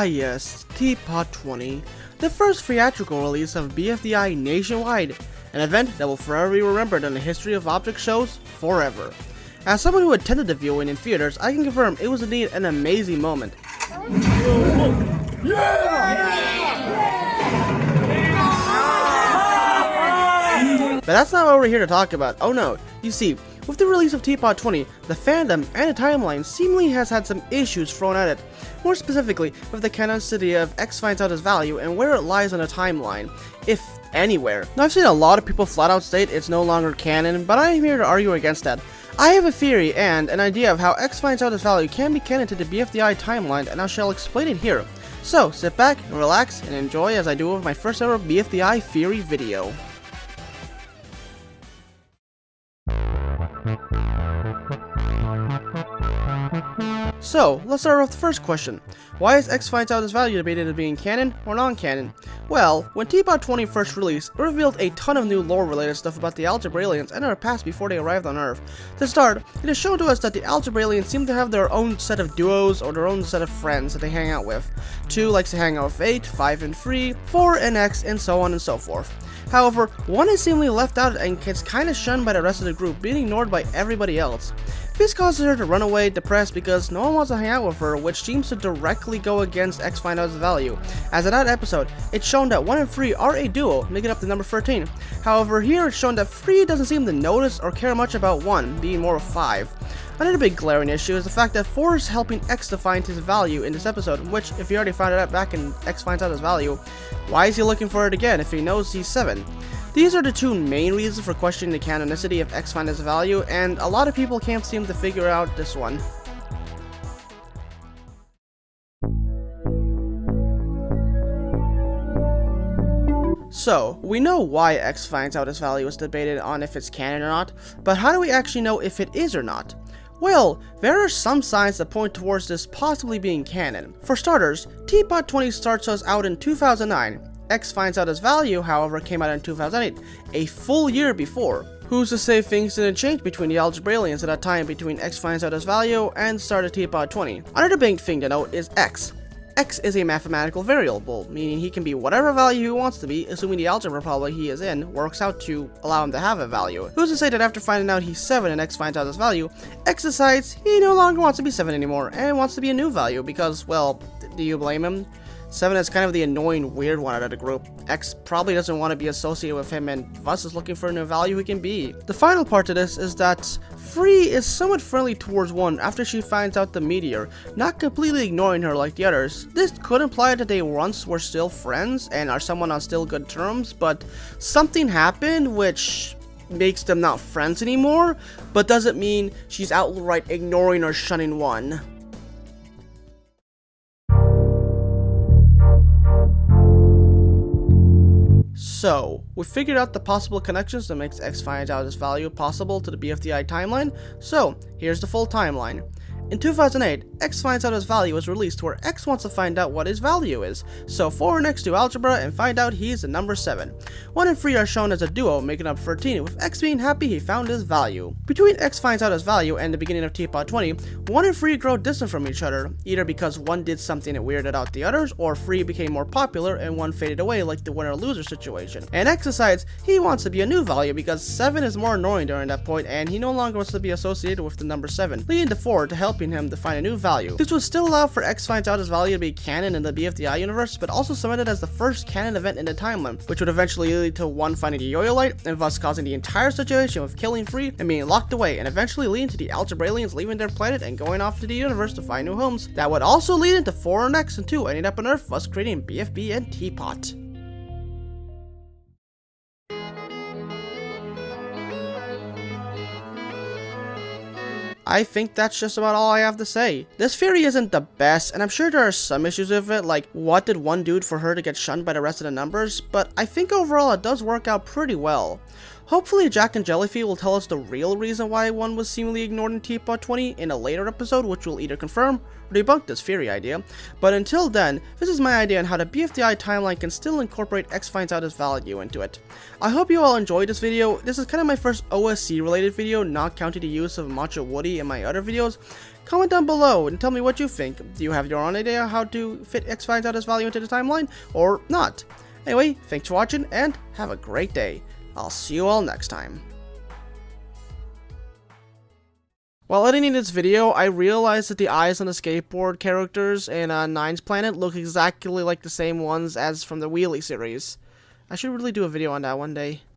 yes, TPOT 20, the first theatrical release of BFDI nationwide, an event that will forever be remembered in the history of object shows forever. As someone who attended the viewing in theaters, I can confirm it was indeed an amazing moment. But that's not what we're here to talk about. Oh no, you see, with the release of TPOT 20, the fandom and the timeline seemingly has had some issues thrown at it. More specifically, with the canonicity of X finds out its value and where it lies on the timeline, if anywhere. Now I've seen a lot of people flat out state it's no longer canon, but I am here to argue against that. I have a theory and an idea of how X finds out its value can be canon to the BFDI timeline, and I shall explain it here. So sit back and relax and enjoy as I do with my first ever BFDI theory video. So, let's start with the first question. Why is X finds out its value debated as being canon or non-canon? Well, when TPOT 20 first released, it revealed a ton of new lore-related stuff about the algebra aliens and their past before they arrived on Earth. To start, it is shown to us that the algebra aliens seem to have their own set of duos or their own set of friends that they hang out with. 2 likes to hang out with 8, 5 and 3, 4 and X, and so on and so forth. However, 1 is seemingly left out and gets kinda shunned by the rest of the group, being ignored by everybody else. This causes her to run away depressed because no one wants to hang out with her, which seems to directly go against X find out's value. As in that episode, it's shown that 1 and 3 are a duo, making up the number 13. However, here it's shown that 3 doesn't seem to notice or care much about 1, being more of 5. Another big glaring issue is the fact that 4 is helping X to find his value in this episode, which, if he already found it out back in X finds out his value, why is he looking for it again if he knows he's 7? These are the two main reasons for questioning the canonicity of X find its value, and a lot of people can't seem to figure out this one. So, we know why X finds out its value is debated on if it's canon or not, but how do we actually know if it is or not? Well, there are some signs that point towards this possibly being canon. For starters, TPOT 20 starts us out in 2009. X finds out its value, however, came out in 2008, a full year before. Who's to say things didn't change between the algebra aliens at that time between X finds out its value and start of TPOT 20? Another big thing to note is X. X is a mathematical variable, meaning he can be whatever value he wants to be, assuming the algebra problem he is in works out to allow him to have a value. Who's to say that after finding out he's 7 and X finds out his value, X decides he no longer wants to be 7 anymore and wants to be a new value because, well, do you blame him? 7 is kind of the annoying weird one out of the group. X probably doesn't want to be associated with him and thus is looking for a new value he can be. The final part to this is that 3 is somewhat friendly towards 1 after she finds out the meteor, not completely ignoring her like the others. This could imply that they once were still friends and are somewhat on still good terms, but something happened which makes them not friends anymore, but doesn't mean she's outright ignoring or shunning 1. So, we figured out the possible connections that makes X find out its value possible to the BFDI timeline, so here's the full timeline. In 2008, X finds out his value was released where X wants to find out what his value is, so 4 and X do algebra and find out he's the number 7. 1 and 3 are shown as a duo, making up 13, with X being happy he found his value. Between X finds out his value and the beginning of TPOT 20, 1 and 3 grow distant from each other, either because 1 did something that weirded out the others, or 3 became more popular and 1 faded away like the winner-loser situation. And X decides he wants to be a new value because 7 is more annoying during that point and he no longer wants to be associated with the number 7, leading to 4 to helping him to find a new value. This would still allow for X finds out his value to be canon in the BFDI universe, but also submitted as the first canon event in the timeline, which would eventually lead to 1 finding the yo-yo light, and thus causing the entire situation of killing 3 and being locked away, and eventually leading to the algebra aliens leaving their planet and going off to the universe to find new homes. That would also lead into 4 and X and 2 ending up on Earth, thus creating BFB and TPOT. I think that's just about all I have to say. This theory isn't the best, and I'm sure there are some issues with it, like what did 1 do for her to get shunned by the rest of the numbers, but I think overall it does work out pretty well. Hopefully Jack and Jellyfy will tell us the real reason why one was seemingly ignored in TPOT 20 in a later episode, which will either confirm or debunk this theory idea. But until then, this is my idea on how the BFDI timeline can still incorporate X finds out his value into it. I hope you all enjoyed this video. This is kind of my first OSC related video, not counting the use of Macho Woody in my other videos. Comment down below and tell me what you think. Do you have your own idea how to fit X finds out his value into the timeline, or not? Anyway, thanks for watching and have a great day. I'll see you all next time. While editing this video, I realized that the eyes on the skateboard characters in Nine's Planet look exactly like the same ones as from the Wheelie series. I should really do a video on that one day.